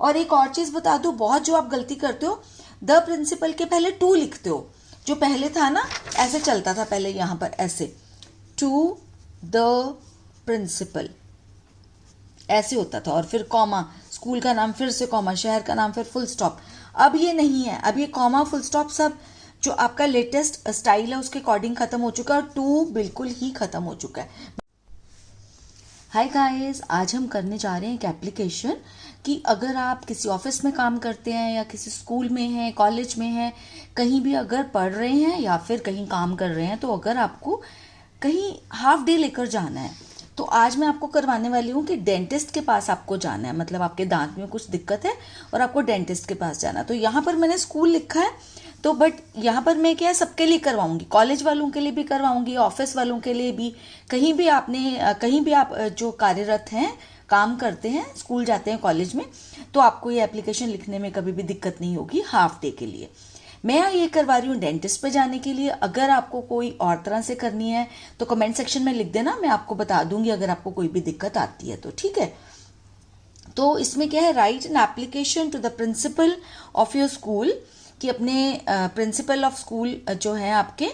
और एक और चीज बता दूं, बहुत जो आप गलती करते हो, द प्रिंसिपल के पहले टू लिखते हो। जो पहले था ना, ऐसे चलता था पहले यहां पर, ऐसे टू द प्रिंसिपल ऐसे होता था, और फिर कॉमा, स्कूल का नाम फिर से कॉमा, शहर का नाम फिर फुल स्टॉप। अब ये नहीं है, अब ये कॉमा फुल स्टॉप सब जो आपका लेटेस्ट स्टाइल है उसके अकॉर्डिंग खत्म हो चुका है, और टू बिल्कुल ही खत्म हो चुका है। हाय गाइस, आज हम करने जा रहे हैं एक एप्लीकेशन कि अगर आप किसी ऑफिस में काम करते हैं या किसी स्कूल में हैं, कॉलेज में हैं, कहीं भी अगर पढ़ रहे हैं या फिर कहीं काम कर रहे हैं, तो अगर आपको कहीं हाफ डे लेकर जाना है, तो आज मैं आपको करवाने वाली हूँ कि डेंटिस्ट के पास आपको जाना है। मतलब आपके दांत में कुछ दिक्कत है और आपको डेंटिस्ट के पास जाना है। तो यहाँ पर मैंने स्कूल लिखा है, तो बट यहाँ पर मैं क्या है, सबके लिए करवाऊंगी, कॉलेज वालों के लिए भी करवाऊंगी, ऑफिस वालों के लिए भी, कहीं भी आप जो कार्यरत हैं, काम करते हैं, स्कूल जाते हैं, कॉलेज में, तो आपको ये एप्लीकेशन लिखने में कभी भी दिक्कत नहीं होगी हाफ डे के लिए। मैं ये करवा रही हूँ डेंटिस्ट पे जाने के लिए। अगर आपको कोई और तरह से करनी है तो कमेंट सेक्शन में लिख देना, मैं आपको बता दूंगी अगर आपको कोई भी दिक्कत आती है तो, ठीक है। तो इसमें क्या है, write an application to the principal of your school, कि अपने प्रिंसिपल ऑफ स्कूल जो है आपके,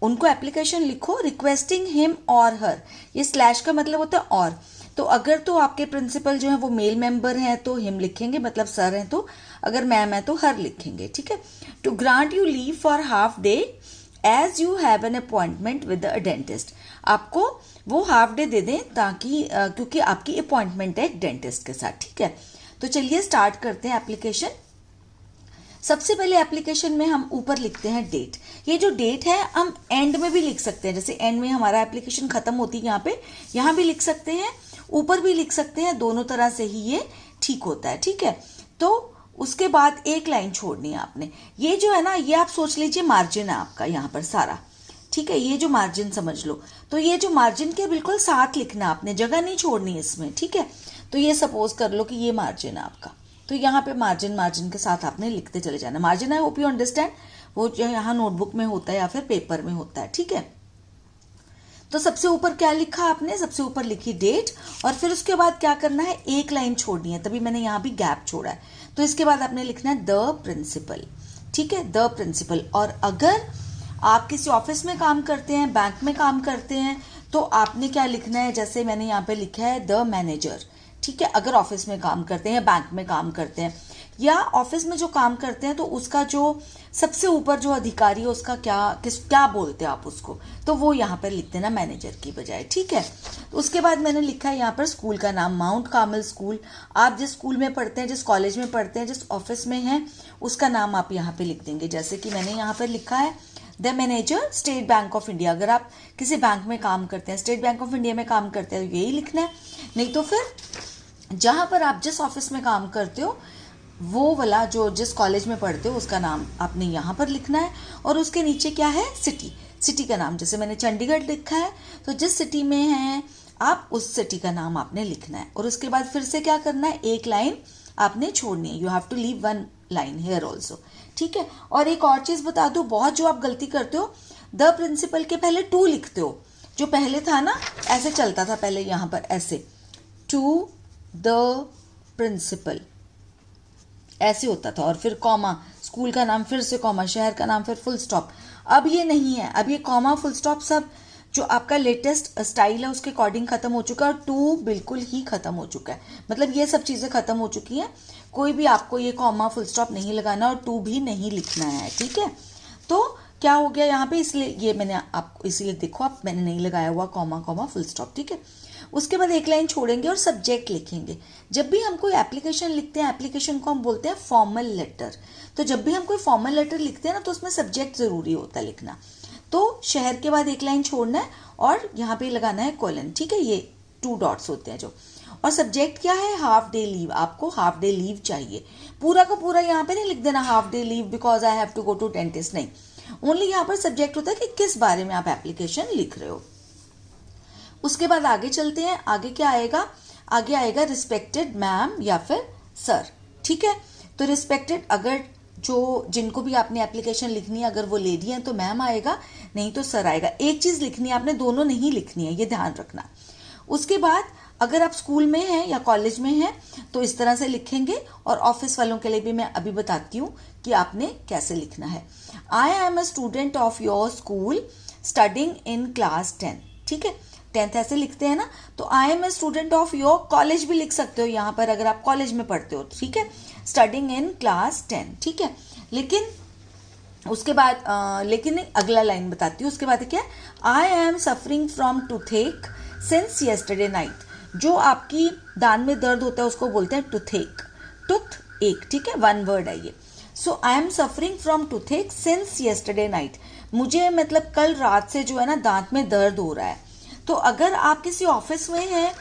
उनको एप्लीकेशन लिखो, रिक्वेस्टिंग हिम और हर, ये स्लैश का मतलब होता है और। तो अगर तो आपके प्रिंसिपल जो है वो मेल मेंबर हैं तो हिम लिखेंगे, मतलब सर हैं, तो अगर मैम है तो हर लिखेंगे, ठीक है। To grant you leave for half day as you have an appointment with a dentist, आपको वो हाफ डे दे दें ताकि क्योंकि आपकी अपॉइंटमेंट है एक डेंटिस्ट के साथ, ठीक है। तो चलिए स्टार्ट करते हैं एप्लीकेशन। सबसे पहले एप्लीकेशन में हम ऊपर लिखते हैं डेट। ये जो डेट है हम एंड में भी लिख सकते हैं, जैसे एंड में हमारा एप्लीकेशन खत्म होती है यहाँ पे, यहाँ भी लिख सकते हैं, ऊपर भी लिख सकते हैं, दोनों तरह से ही ये ठीक होता है, ठीक है। तो उसके बाद एक लाइन छोड़नी है आपने। ये जो है ना, ये आप सोच लीजिए मार्जिन है आपका यहाँ पर सारा, ठीक है। ये जो मार्जिन समझ लो, तो ये जो मार्जिन के बिल्कुल साथ लिखना, आपने जगह नहीं छोड़नी इसमें, ठीक है। तो ये सपोज कर लो कि ये मार्जिन है आपका, तो यहाँ पे मार्जिन के साथ आपने लिखते चले जाना। मार्जिन है, होप यू अंडरस्टैंड, वो जो यहाँ नोटबुक में होता है या फिर पेपर में होता है, ठीक है। तो सबसे ऊपर क्या लिखा आपने, सबसे ऊपर लिखी डेट, और फिर उसके बाद क्या करना है, एक लाइन छोड़नी है, तभी मैंने यहाँ भी गैप छोड़ा है। तो इसके बाद आपने लिखना है द प्रिंसिपल, ठीक है, द प्रिंसिपल। और अगर आप किसी ऑफिस में काम करते हैं, बैंक में काम करते हैं, तो आपने क्या लिखना है, जैसे मैंने यहाँ पे लिखा है द मैनेजर, ठीक है। अगर ऑफिस में काम करते हैं, बैंक में काम करते हैं, या ऑफिस में जो काम करते हैं, तो उसका जो सबसे ऊपर जो अधिकारी है उसका क्या बोलते हैं आप उसको, तो वो यहाँ पर लिख देना मैनेजर की बजाय, ठीक है। तो उसके बाद मैंने लिखा है यहाँ पर स्कूल का नाम, माउंट कार्मेल स्कूल। आप जिस स्कूल में पढ़ते हैं, जिस कॉलेज में पढ़ते हैं, जिस ऑफिस में हैं, उसका नाम आप यहाँ पे लिख देंगे। जैसे कि मैंने यहाँ पर लिखा है the manager, state bank of India. अगर आप किसी बैंक में काम करते हैं, स्टेट बैंक ऑफ इंडिया में काम करते हैं, तो यही लिखना है। नहीं तो फिर जहां पर आप जिस ऑफिस में काम करते हो, वो वाला जो जिस कॉलेज में पढ़ते हो उसका नाम आपने यहाँ पर लिखना है। और उसके नीचे क्या है, सिटी का नाम। जैसे मैंने चंडीगढ़ लिखा है, तो जिस सिटी में है आप उस सिटी का नाम आपने लिखना है। और उसके बाद फिर से क्या करना है, एक लाइन आपने छोड़नी है, you have to leave one line here also, ठीक है। और एक और चीज बता दो, बहुत जो आप गलती करते हो, द प्रिंसिपल के पहले टू लिखते हो। जो पहले था ना, ऐसे चलता था पहले यहाँ पर, ऐसे टू द प्रिंसिपल ऐसे होता था, और फिर कॉमा, स्कूल का नाम फिर से कॉमा, शहर का नाम फिर फुल स्टॉप। अब ये नहीं है, अब ये कॉमा फुल स्टॉप सब जो आपका लेटेस्ट स्टाइल है उसके अकॉर्डिंग खत्म हो चुका है, और टू बिल्कुल ही खत्म हो चुका है। मतलब ये सब चीजें खत्म हो चुकी हैं, कोई भी आपको ये कॉमा फुल स्टॉप नहीं लगाना और टू भी नहीं लिखना है, ठीक है। तो क्या हो गया यहाँ पे, इसलिए ये मैंने आपको, इसीलिए देखो आप, मैंने नहीं लगाया हुआ कॉमा फुल स्टॉप, ठीक है। उसके बाद एक लाइन छोड़ेंगे और सब्जेक्ट लिखेंगे। जब भी हम कोई एप्लीकेशन लिखते हैं, एप्लीकेशन को हम बोलते हैं फॉर्मल लेटर। तो जब भी हम कोई फॉर्मल लेटर लिखते हैं ना, तो उसमें सब्जेक्ट जरूरी होता है लिखना। तो शहर के बाद एक लाइन छोड़ना है और यहाँ पे लगाना है कोलन, ठीक है। ये 2 डॉट्स होते हैं जो। और सब्जेक्ट क्या है, हाफ डे लीव। आपको हाफ डे लीव चाहिए, पूरा का पूरा यहाँ पे नहीं लिख देना half day leave because I have to go to dentist, नहीं। ओनली यहाँ पर सब्जेक्ट होता है कि किस बारे में आप एप्लीकेशन लिख रहे हो। उसके बाद आगे चलते हैं, आगे क्या आएगा, आगे आएगा रिस्पेक्टेड मैम या फिर सर, ठीक है। तो रिस्पेक्टेड, अगर जो जिनको भी आपने एप्लीकेशन लिखनी है, अगर वो लेडी है तो मैम आएगा, नहीं तो सर आएगा। एक चीज लिखनी है आपने, दोनों नहीं लिखनी है, ये ध्यान रखना। उसके बाद अगर आप स्कूल में हैं या कॉलेज में हैं तो इस तरह से लिखेंगे, और ऑफिस वालों के लिए भी मैं अभी बताती हूँ कि आपने कैसे लिखना है। I am a student of your school studying in class 10, ठीक है, 10th ऐसे लिखते हैं ना। तो I am a student of your college भी लिख सकते हो यहाँ पर, अगर आप कॉलेज में पढ़ते हो, ठीक है, स्टडिंग इन क्लास 10, ठीक है। लेकिन उसके बाद लेकिन अगला लाइन बताती हूँ, उसके बाद क्या है, I am suffering from toothache since yesterday night. जो आपकी दांत में दर्द होता है उसको बोलते हैं टूथेक, टूथ एक, ठीक है, वन वर्ड है ये। So I am suffering from toothache since yesterday night, मुझे मतलब कल रात से जो है ना दांत में दर्द हो रहा है। तो अगर आप किसी ऑफिस में हैं,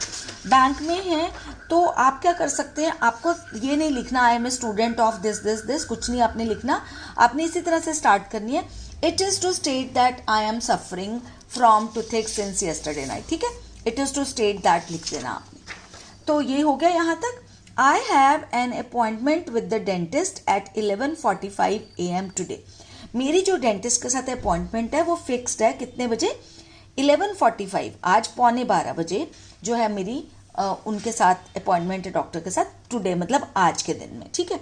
बैंक में हैं, तो आप क्या कर सकते हैं, आपको ये नहीं लिखना I am a student of this this this, कुछ नहीं आपने लिखना, आपने इसी तरह से स्टार्ट करनी है, it is to state that I am suffering from toothache since yesterday night, ठीक है, it is to state that लिख देना आपने। तो ये हो गया यहाँ तक। I have an appointment with the dentist at 11:45 AM today. मेरी जो डेंटिस्ट के साथ अपॉइंटमेंट है वो फिक्स्ड है, कितने बजे, 11:45, आज 11:15 बजे जो है मेरी उनके साथ अपॉइंटमेंट है डॉक्टर के साथ, टुडे मतलब आज के दिन में, ठीक है।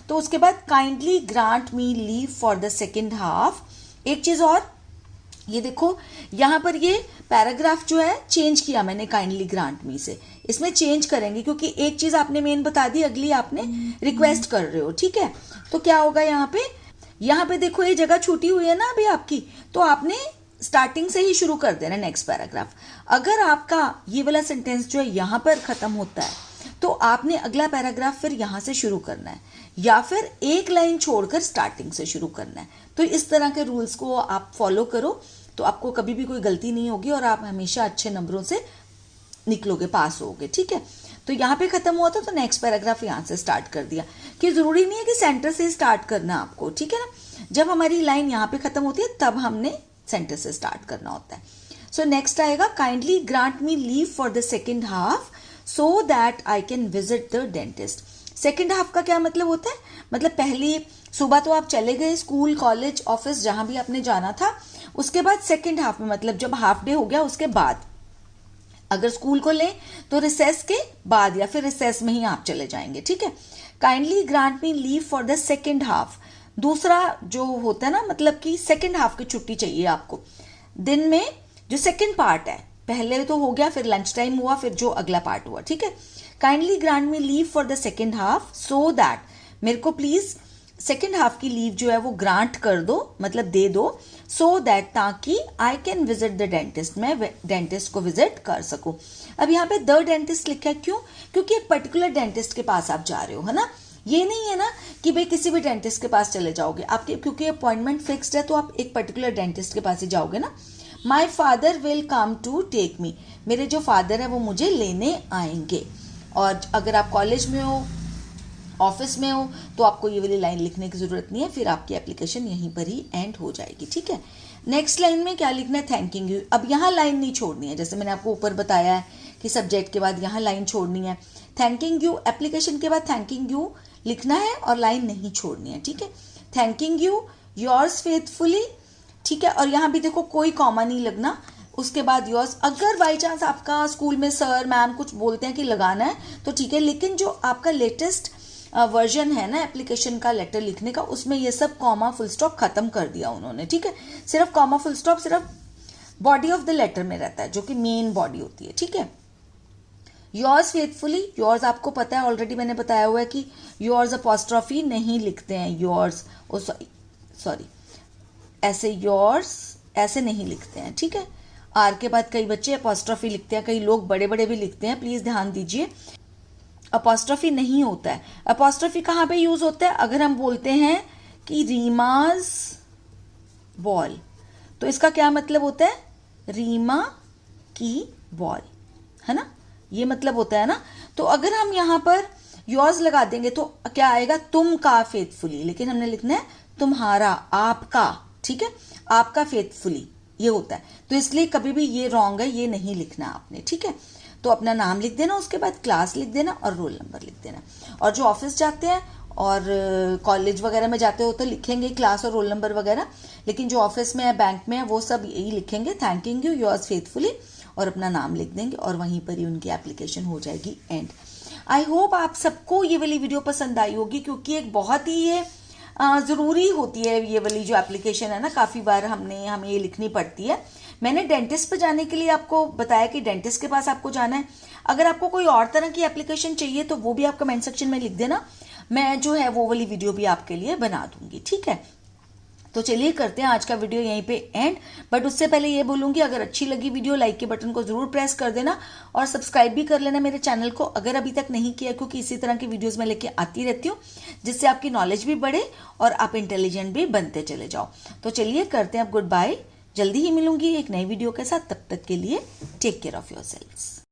तो उसके बाद kindly grant me leave for the second half. एक चीज़ और, ये देखो यहाँ पर ये पैराग्राफ जो है चेंज किया मैंने काइंडली ग्रांट मी से, इसमें चेंज करेंगे क्योंकि एक चीज़ आपने मेन बता दी, अगली आपने रिक्वेस्ट कर रहे हो, ठीक है। तो क्या होगा यहाँ पे देखो ये जगह छूटी हुई है ना अभी आपकी, तो आपने स्टार्टिंग से ही शुरू कर देना नेक्स्ट पैराग्राफ। अगर आपका ये वाला सेंटेंस जो है यहाँ पर खत्म होता है तो आपने अगला पैराग्राफ फिर यहाँ से शुरू करना है, या फिर एक लाइन छोड़कर स्टार्टिंग से शुरू करना है। तो इस तरह के रूल्स को आप फॉलो करो तो आपको कभी भी कोई गलती नहीं होगी और आप हमेशा अच्छे नंबरों से निकलोगे, पास होगे, ठीक है। तो यहाँ पे खत्म हुआ था तो नेक्स्ट पैराग्राफ यहाँ से स्टार्ट कर दिया, कि जरूरी नहीं है कि सेंटर से स्टार्ट करना आपको, ठीक है ना। जब हमारी लाइन यहाँ पे खत्म होती है तब हमने सेंटर से स्टार्ट करना होता है। सो नेक्स्ट आएगा, kindly grant me leave for the second half so that I can visit the dentist. Second half का क्या मतलब होता है, मतलब पहली सुबह तो आप चले गए स्कूल, कॉलेज, ऑफिस, जहां भी आपने जाना था, उसके बाद सेकेंड हाफ में मतलब जब हाफ डे हो गया उसके बाद, अगर स्कूल को लें तो रिसेस के बाद या फिर रिसेस में ही आप चले जाएंगे, ठीक है। Kindly grant me leave for the second half, दूसरा जो होता है ना, मतलब कि सेकेंड हाफ की छुट्टी चाहिए आपको, दिन में जो सेकेंड पार्ट है, पहले तो हो गया, फिर लंच टाइम हुआ, फिर जो अगला पार्ट हुआ, ठीक है। Kindly grant me leave for the second half so that, मेरे को प्लीज सेकेंड हाफ की लीव जो है वो ग्रांट कर दो, मतलब दे दो, सो दैट, ताकि I can visit the dentist, मैं डेंटिस्ट को विजिट कर सकूं। अब यहाँ पे द डेंटिस्ट लिखा है, क्यों, क्योंकि एक पर्टिकुलर डेंटिस्ट के पास आप जा रहे हो, है ना। ये नहीं है ना कि भाई किसी भी डेंटिस्ट के पास चले जाओगे, आपके क्योंकि अपॉइंटमेंट फिक्स्ड है तो आप एक पर्टिकुलर डेंटिस्ट के पास ही जाओगे ना। My father will come to take me, मेरे जो फादर है वो मुझे लेने आएंगे। और अगर आप कॉलेज में हो, ऑफिस में हो, तो आपको ये वाली लाइन लिखने की जरूरत नहीं है, फिर आपकी एप्लीकेशन यहीं पर ही एंड हो जाएगी, ठीक है। नेक्स्ट लाइन में क्या लिखना है, थैंकिंग यू। अब यहाँ लाइन नहीं छोड़नी है, जैसे मैंने आपको ऊपर बताया है कि सब्जेक्ट के बाद यहाँ लाइन छोड़नी है, थैंकिंग यू, एप्लीकेशन के बाद थैंकिंग यू लिखना है और लाइन नहीं छोड़नी है, ठीक है। थैंकिंग यू, योर्स फेथफुली, ठीक है। और यहाँ भी देखो कोई कॉमा नहीं लगना, उसके बाद योर्स। अगर बाई चांस आपका स्कूल में सर मैम कुछ बोलते हैं कि लगाना है तो ठीक है, लेकिन जो आपका लेटेस्ट वर्जन है ना एप्लीकेशन का लेटर लिखने का, उसमें ये सब कॉमा फुल स्टॉप खत्म कर दिया उन्होंने, ठीक है। सिर्फ कॉमा फुल स्टॉप सिर्फ बॉडी ऑफ द लेटर में रहता है, जो कि मेन बॉडी होती है, ठीक है। योर्स फेथफुली, योर्स आपको पता है, ऑलरेडी मैंने बताया हुआ है कि योर्स अपॉस्ट्रॉफी नहीं लिखते हैं, योर्स सॉरी ऐसे योर्स ऐसे नहीं लिखते हैं, ठीक है। आर के बाद कई बच्चे अपॉस्ट्रॉफी लिखते हैं, कई लोग बड़े बड़े भी लिखते हैं, प्लीज ध्यान दीजिए, अपॉस्ट्रॉफी नहीं होता है। अपॉस्ट्रॉफी कहाँ पे यूज होता है, अगर हम बोलते हैं कि रीमाज बॉल, तो इसका क्या मतलब होता है, रीमा की बॉल, है ना, ये मतलब होता है ना। तो अगर हम यहाँ पर योर्स लगा देंगे तो क्या आएगा, तुम का फेथफुली, लेकिन हमने लिखना है तुम्हारा, आपका, ठीक है, आपका फेथफुली, ये होता है। तो इसलिए कभी भी ये रॉन्ग है, ये नहीं लिखना आपने, ठीक है। तो अपना नाम लिख देना, उसके बाद क्लास लिख देना और रोल नंबर लिख देना। और जो ऑफिस जाते हैं और कॉलेज वगैरह में जाते हो तो लिखेंगे क्लास और रोल नंबर वगैरह, लेकिन जो ऑफिस में है, बैंक में है, वो सब यही लिखेंगे, थैंकिंग यू, योर्स फेथफुली, और अपना नाम लिख देंगे और वहीं पर ही उनकी एप्लीकेशन हो जाएगी एंड। आई होप आप सबको ये वाली वीडियो पसंद आई होगी, क्योंकि एक बहुत ही ये ज़रूरी होती है ये वाली जो एप्लीकेशन है ना, काफ़ी बार हमें ये लिखनी पड़ती है। मैंने डेंटिस्ट पे जाने के लिए आपको बताया कि डेंटिस्ट के पास आपको जाना है। अगर आपको कोई और तरह की एप्लीकेशन चाहिए तो वो भी आप कमेंट सेक्शन में लिख देना, मैं जो है वो वाली वीडियो भी आपके लिए बना दूंगी, ठीक है। तो चलिए करते हैं आज का वीडियो यहीं पे एंड। बट उससे पहले ये बोलूंगी, अगर अच्छी लगी वीडियो लाइक के बटन को जरूर प्रेस कर देना और सब्सक्राइब भी कर लेना मेरे चैनल को अगर अभी तक नहीं किया, क्योंकि इसी तरह की वीडियोस मैं लेके आती रहती हूँ जिससे आपकी नॉलेज भी बढ़े और आप इंटेलिजेंट भी बनते चले जाओ। तो चलिए करते हैं अब गुड बाय, जल्दी ही मिलूंगी एक नई वीडियो के साथ। तब तक के लिए टेक केयर ऑफ योरसेल्व्स।